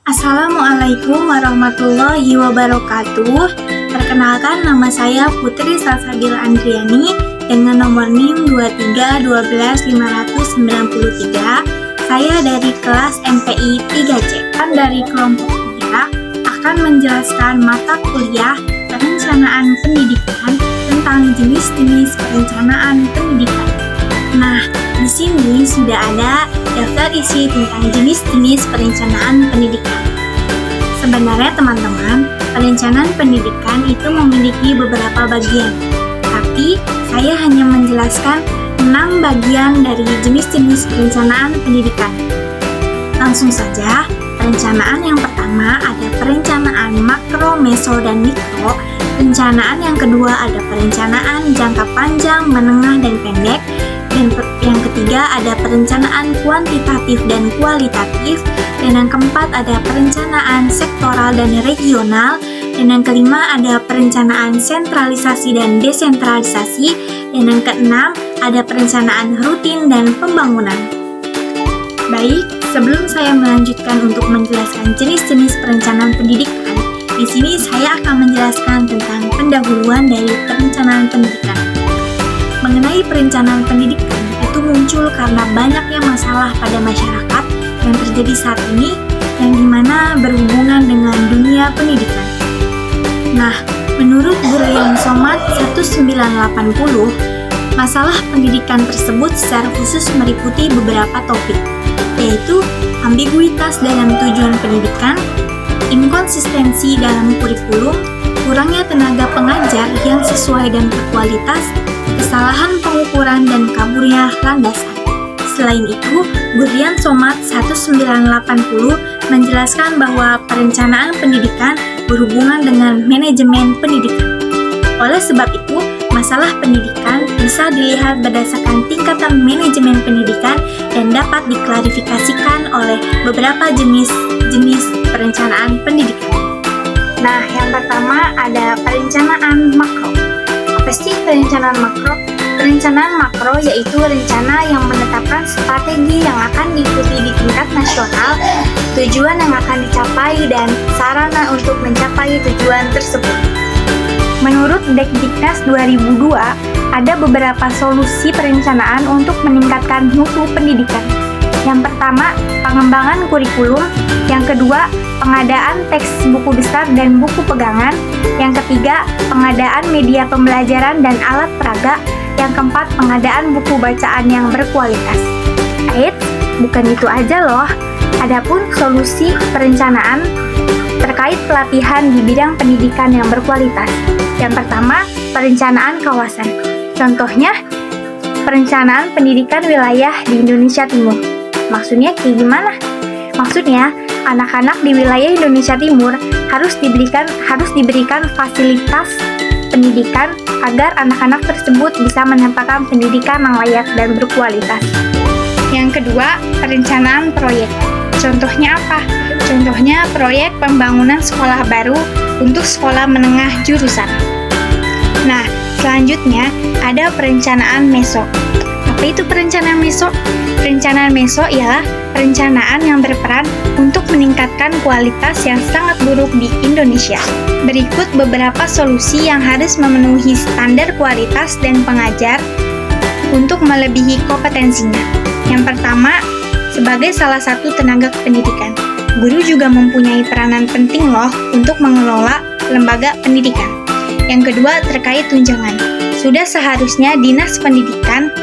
Assalamualaikum warahmatullahi wabarakatuh. Perkenalkan, nama saya Putri Salsabila Andriani dengan nomor NIM 2312593. Saya dari kelas MPI 3C. Dari kelompok 3 akan menjelaskan mata kuliah perencanaan pendidikan tentang jenis-jenis perencanaan pendidikan. Nah, di sini sudah ada daftar isi tentang jenis-jenis perencanaan pendidikan. Sebenarnya teman-teman, perencanaan pendidikan itu memiliki beberapa bagian, tapi saya hanya menjelaskan 6 bagian dari jenis-jenis perencanaan pendidikan. Langsung saja, perencanaan yang pertama ada perencanaan makro, meso, dan mikro. Perencanaan yang kedua ada perencanaan jangka panjang, menengah, dan pendek. Dan yang ketiga ada perencanaan kuantitatif dan kualitatif. Dan yang keempat ada perencanaan sektoral dan regional. Dan yang kelima ada perencanaan sentralisasi dan desentralisasi. Dan yang keenam ada perencanaan rutin dan pembangunan. Baik, sebelum saya melanjutkan untuk menjelaskan jenis-jenis perencanaan pendidikan, di sini saya akan menjelaskan tentang pendahuluan dari perencanaan pendidikan. Mengenai perencanaan pendidikan, itu muncul karena banyaknya masalah pada masyarakat yang terjadi saat ini, yang dimana berhubungan dengan dunia pendidikan. Nah, menurut Gurlian Somat 1980, masalah pendidikan tersebut secara khusus meliputi beberapa topik, yaitu ambiguitas dalam tujuan pendidikan, inkonsistensi dalam kurikulum, kurangnya tenaga pengajar yang sesuai dan berkualitas, kesalahan pengukuran, dan kaburnya landasan. Selain itu, Gurlian Somat 1980 menjelaskan bahwa perencanaan pendidikan berhubungan dengan manajemen pendidikan. Oleh sebab itu, masalah pendidikan bisa dilihat berdasarkan tingkatan manajemen pendidikan dan dapat diklarifikasikan oleh beberapa jenis perencanaan pendidikan. Nah, yang pertama ada perencanaan makro. Apa sih perencanaan makro? Perencanaan makro yaitu rencana yang menetapkan strategi yang akan diikuti di tingkat nasional, tujuan yang akan dicapai, dan sarana untuk mencapai tujuan tersebut. Menurut Dekdiknas 2002, ada beberapa solusi perencanaan untuk meningkatkan mutu pendidikan. Yang pertama, pengembangan kurikulum. Yang kedua, pengadaan teks buku besar dan buku pegangan. Yang ketiga, pengadaan media pembelajaran dan alat peraga. Yang keempat, pengadaan buku bacaan yang berkualitas. Eits, bukan itu aja loh. Adapun solusi perencanaan terkait pelatihan di bidang pendidikan yang berkualitas. Yang pertama, perencanaan kawasan. Contohnya, perencanaan pendidikan wilayah di Indonesia Timur. Maksudnya kayak gimana? Maksudnya, anak-anak di wilayah Indonesia Timur harus diberikan fasilitas pendidikan agar anak-anak tersebut bisa mendapatkan pendidikan yang layak dan berkualitas. Yang kedua, perencanaan proyek. Contohnya apa? Contohnya proyek pembangunan sekolah baru untuk sekolah menengah jurusan. Nah, selanjutnya ada perencanaan meso. Apa itu perencanaan meso? Perencanaan meso ialah perencanaan yang berperan untuk meningkatkan kualitas yang sangat buruk di Indonesia. Berikut beberapa solusi yang harus memenuhi standar kualitas dan pengajar untuk melebihi kompetensinya. Yang pertama, sebagai salah satu tenaga pendidikan, guru juga mempunyai peranan penting loh untuk mengelola lembaga pendidikan. Yang kedua, terkait tunjangan. Sudah seharusnya Dinas Pendidikan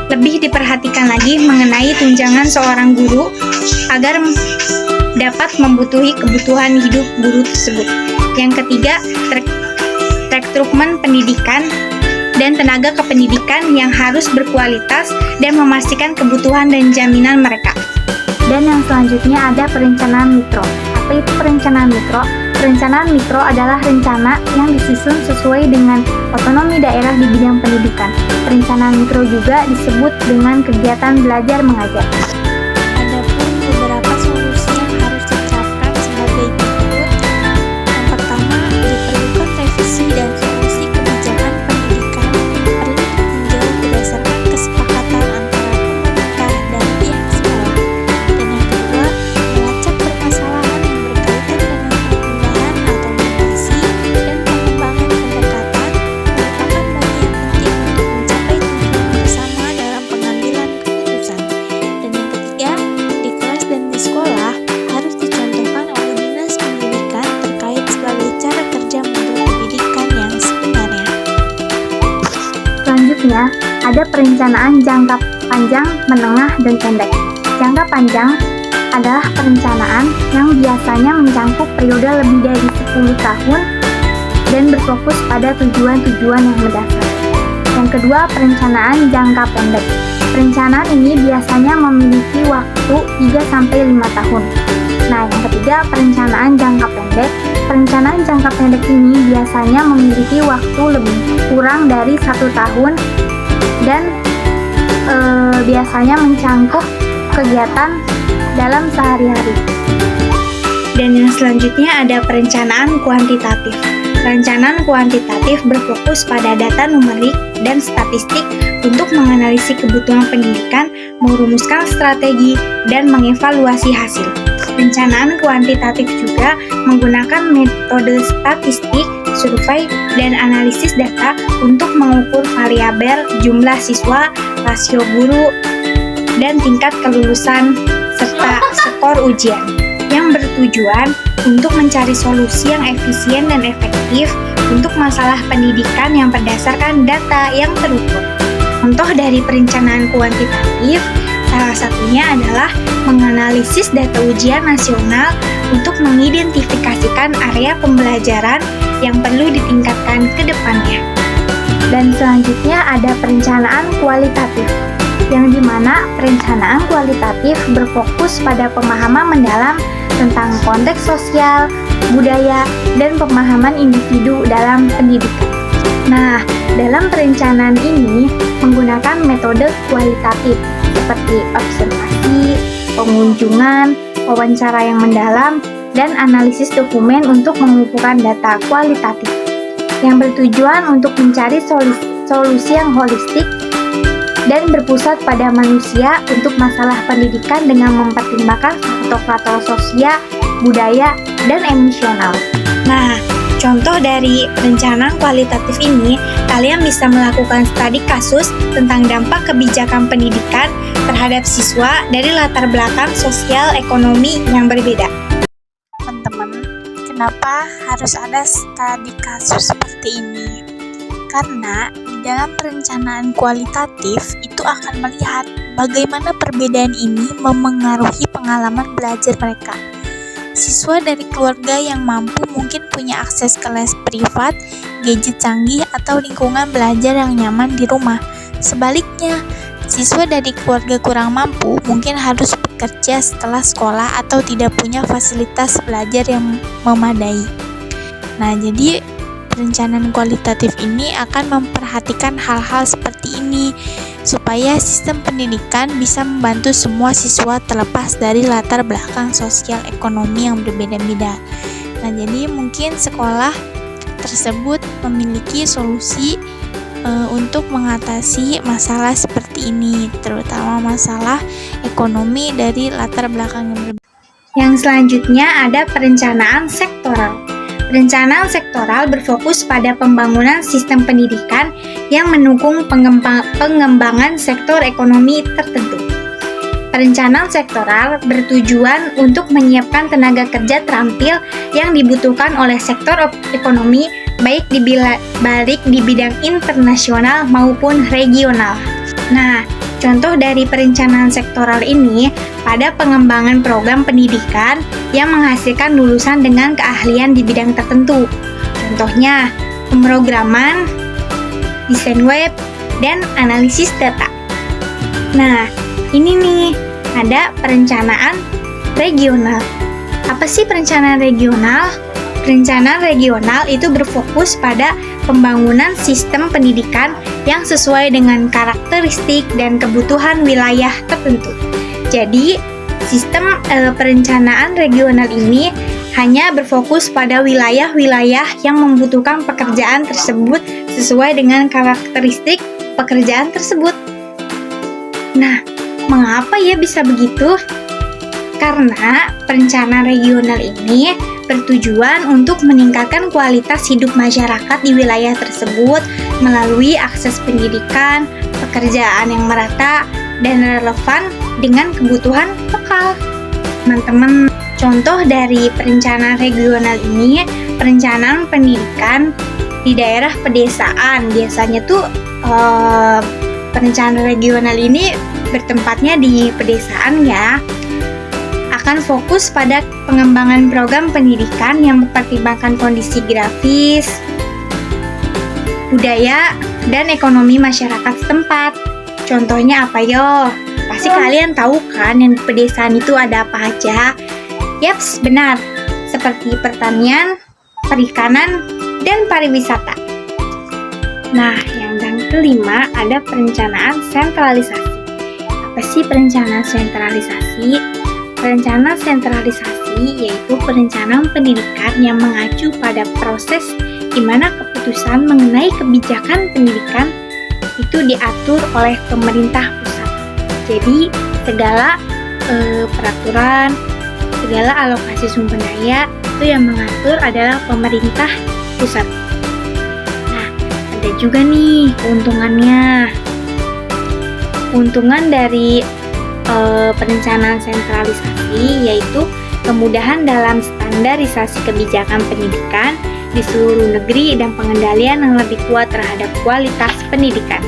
lebih diperhatikan lagi mengenai tunjangan seorang guru agar dapat membutuhi kebutuhan hidup guru tersebut. Yang ketiga, rekrutmen pendidikan dan tenaga kependidikan yang harus berkualitas dan memastikan kebutuhan dan jaminan mereka. Dan yang selanjutnya ada perencanaan mikro. Apa itu perencanaan mikro? Perencanaan mikro adalah rencana yang disusun sesuai dengan otonomi daerah di bidang pendidikan. Perencanaan mikro juga disebut dengan kegiatan belajar mengajar. Adapun beberapa solusi yang harus diterapkan sebagai berikut. Yang pertama, diperlukan revisi dan solusi kebijakan pendidikan perlu ditinjau berdasarkan kesepakatan antara pemerintah dan pihak sekolah. Dan yang kedua, melacak permasalahan yang berkaitan dengan perpindahan atau mutasi dan pengembangan pendekatan merupakan bagian penting untuk mencapai tujuan bersama dalam pengambilan keputusan. Dan yang ketiga, di kelas dan di sekolah harus dicontohkan oleh dinas pendidikan terkait sebagai cara kerja model pendidikan yang sebenarnya. Selanjutnya, ada perencanaan jangka panjang, menengah, dan pendek. Jangka panjang adalah perencanaan yang biasanya mencakup periode lebih dari 10 tahun dan berfokus pada tujuan-tujuan yang mendasar. Yang kedua, perencanaan jangka pendek. Perencanaan ini biasanya memiliki waktu 3-5 tahun. Nah, yang ketiga, perencanaan jangka pendek. Perencanaan jangka pendek ini biasanya memiliki waktu lebih kurang dari 1 tahun dan biasanya mencakup kegiatan dalam sehari-hari. Dan yang selanjutnya ada perencanaan kuantitatif. Perencanaan kuantitatif berfokus pada data numerik dan statistik untuk menganalisis kebutuhan pendidikan, merumuskan strategi, dan mengevaluasi hasil. Perencanaan kuantitatif juga menggunakan metode statistik, survei, dan analisis data untuk mengukur variabel jumlah siswa, rasio guru, dan tingkat kelulusan serta skor ujian, yang bertujuan untuk mencari solusi yang efisien dan efektif untuk masalah pendidikan yang berdasarkan data yang terukur. Contoh dari perencanaan kuantitatif salah satunya adalah menganalisis data ujian nasional untuk mengidentifikasikan area pembelajaran yang perlu ditingkatkan ke depannya. Dan selanjutnya ada perencanaan kualitatif, yang dimana perencanaan kualitatif berfokus pada pemahaman mendalam tentang konteks sosial, budaya, dan pemahaman individu dalam pendidikan. Nah, dalam perencanaan ini menggunakan metode kualitatif seperti observasi, pengunjungan, wawancara yang mendalam, dan analisis dokumen untuk mengumpulkan data kualitatif yang bertujuan untuk mencari solusi yang holistik dan berpusat pada manusia untuk masalah pendidikan dengan mempertimbangkan faktor-faktor sosial, budaya, dan emosional. Nah, contoh dari perencanaan kualitatif ini, kalian bisa melakukan studi kasus tentang dampak kebijakan pendidikan terhadap siswa dari latar belakang sosial ekonomi yang berbeda. Teman-teman, kenapa harus ada studi kasus seperti ini? Karena di dalam perencanaan kualitatif itu akan melihat bagaimana perbedaan ini memengaruhi pengalaman belajar mereka. Siswa dari keluarga yang mampu mungkin punya akses ke les privat, gadget canggih, atau lingkungan belajar yang nyaman di rumah. Sebaliknya, siswa dari keluarga kurang mampu mungkin harus bekerja setelah sekolah atau tidak punya fasilitas belajar yang memadai. Nah, jadi perencanaan kualitatif ini akan memperhatikan hal-hal seperti ini supaya sistem pendidikan bisa membantu semua siswa terlepas dari latar belakang sosial ekonomi yang berbeda-beda. Nah, jadi mungkin sekolah tersebut memiliki solusi untuk mengatasi masalah seperti ini, terutama masalah ekonomi dari latar belakang yang berbeda. Yang selanjutnya ada perencanaan sektoral. Perencanaan sektoral berfokus pada pembangunan sistem pendidikan yang mendukung pengembangan sektor ekonomi tertentu. Perencanaan sektoral bertujuan untuk menyiapkan tenaga kerja terampil yang dibutuhkan oleh sektor ekonomi baik di bidang internasional maupun regional. Nah, contoh dari perencanaan sektoral ini pada pengembangan program pendidikan yang menghasilkan lulusan dengan keahlian di bidang tertentu. Contohnya, pemrograman, desain web, dan analisis data. Nah, ini nih, ada perencanaan regional. Apa sih perencanaan regional? Perencanaan regional itu berfokus pada pembangunan sistem pendidikan yang sesuai dengan karakteristik dan kebutuhan wilayah tertentu. Jadi, sistem perencanaan regional ini hanya berfokus pada wilayah-wilayah yang membutuhkan pekerjaan tersebut sesuai dengan karakteristik pekerjaan tersebut. Nah, mengapa ya bisa begitu? Karena perencanaan regional ini bertujuan untuk meningkatkan kualitas hidup masyarakat di wilayah tersebut melalui akses pendidikan, pekerjaan yang merata, dan relevan dengan kebutuhan lokal. Teman-teman, contoh dari perencanaan regional ini, perencanaan pendidikan di daerah pedesaan. Biasanya tuh perencanaan regional ini bertempatnya di pedesaan ya. Akan fokus pada pengembangan program pendidikan yang mempertimbangkan kondisi grafis, budaya, dan ekonomi masyarakat setempat. Contohnya apa yo? Pasti kalian tahu kan yang di pedesaan itu ada apa aja? Yaps, benar. Seperti pertanian, perikanan, dan pariwisata. Nah, yang kelima ada perencanaan sentralisasi. Apa sih perencanaan sentralisasi? Perencanaan sentralisasi yaitu perencanaan pendidikan yang mengacu pada proses di mana keputusan mengenai kebijakan pendidikan itu diatur oleh pemerintah pusat. Jadi, segala peraturan, segala alokasi sumber daya itu yang mengatur adalah pemerintah pusat. Nah, ada juga nih keuntungannya. Keuntungan dari perencanaan sentralisasi yaitu kemudahan dalam standarisasi kebijakan pendidikan di seluruh negeri dan pengendalian yang lebih kuat terhadap kualitas pendidikan.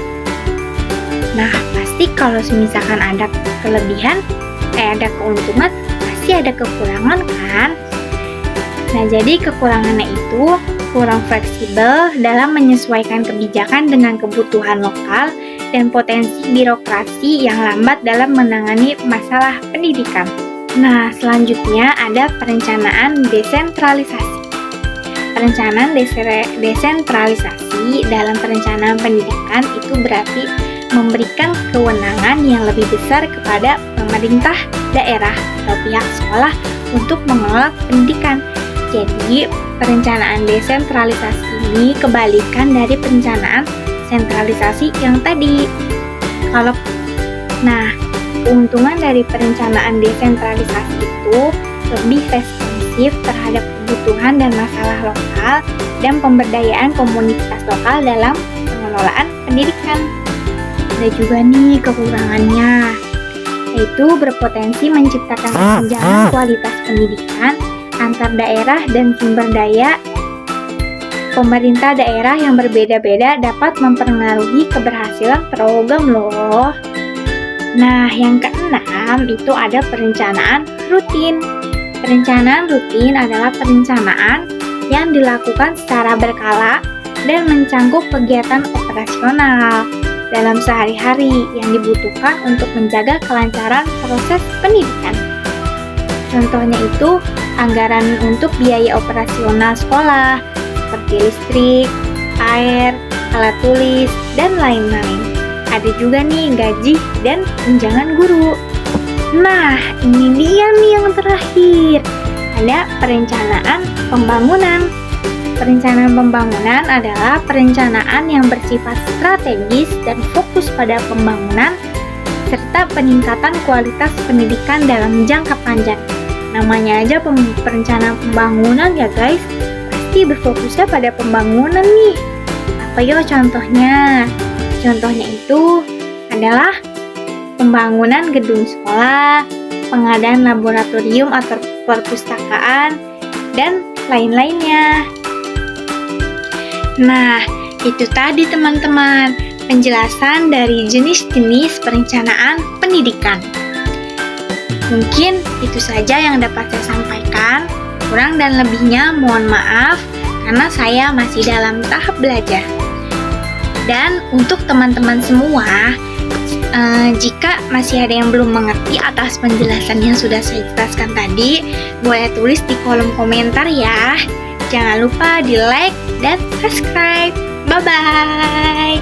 Nah, pasti kalau misalkan ada kelebihan, ada keuntungan, pasti ada kekurangan kan? Nah, jadi kekurangannya itu kurang fleksibel dalam menyesuaikan kebijakan dengan kebutuhan lokal dan potensi birokrasi yang lambat dalam menangani masalah pendidikan. Nah, selanjutnya ada perencanaan desentralisasi. Perencanaan desentralisasi dalam perencanaan pendidikan itu berarti memberikan kewenangan yang lebih besar kepada pemerintah daerah atau pihak sekolah untuk mengelola pendidikan. Jadi, perencanaan desentralisasi ini kebalikan dari perencanaan sentralisasi yang tadi. Keuntungan dari perencanaan desentralisasi itu lebih responsif terhadap kebutuhan dan masalah lokal dan pemberdayaan komunitas lokal dalam pengelolaan pendidikan. Ada juga nih kekurangannya, yaitu berpotensi menciptakan kesenjangan kualitas pendidikan antar daerah dan sumber daya. Pemerintah daerah yang berbeda-beda dapat mempengaruhi keberhasilan program loh. Nah, yang keenam itu ada perencanaan rutin. Perencanaan rutin adalah perencanaan yang dilakukan secara berkala dan mencangkup kegiatan operasional dalam sehari-hari yang dibutuhkan untuk menjaga kelancaran proses pendidikan. Contohnya itu anggaran untuk biaya operasional sekolah, seperti listrik, air, alat tulis, dan lain-lain. Ada juga nih gaji dan tunjangan guru. Nah, ini dia nih yang terakhir. Ada perencanaan pembangunan. Perencanaan pembangunan adalah perencanaan yang bersifat strategis dan fokus pada pembangunan serta peningkatan kualitas pendidikan dalam jangka panjang. Namanya aja perencanaan pembangunan ya guys. Pasti berfokusnya pada pembangunan nih. Apa yo contohnya? Contohnya itu adalah pembangunan gedung sekolah, pengadaan laboratorium atau perpustakaan, dan lain-lainnya. Nah, itu tadi teman-teman, penjelasan dari jenis-jenis perencanaan pendidikan. Mungkin itu saja yang dapat saya sampaikan. Kurang dan lebihnya mohon maaf karena saya masih dalam tahap belajar. Dan untuk teman-teman semua, jika masih ada yang belum mengerti atas penjelasan yang sudah saya jelaskan tadi, boleh tulis di kolom komentar ya. Jangan lupa di like dan subscribe. Bye-bye.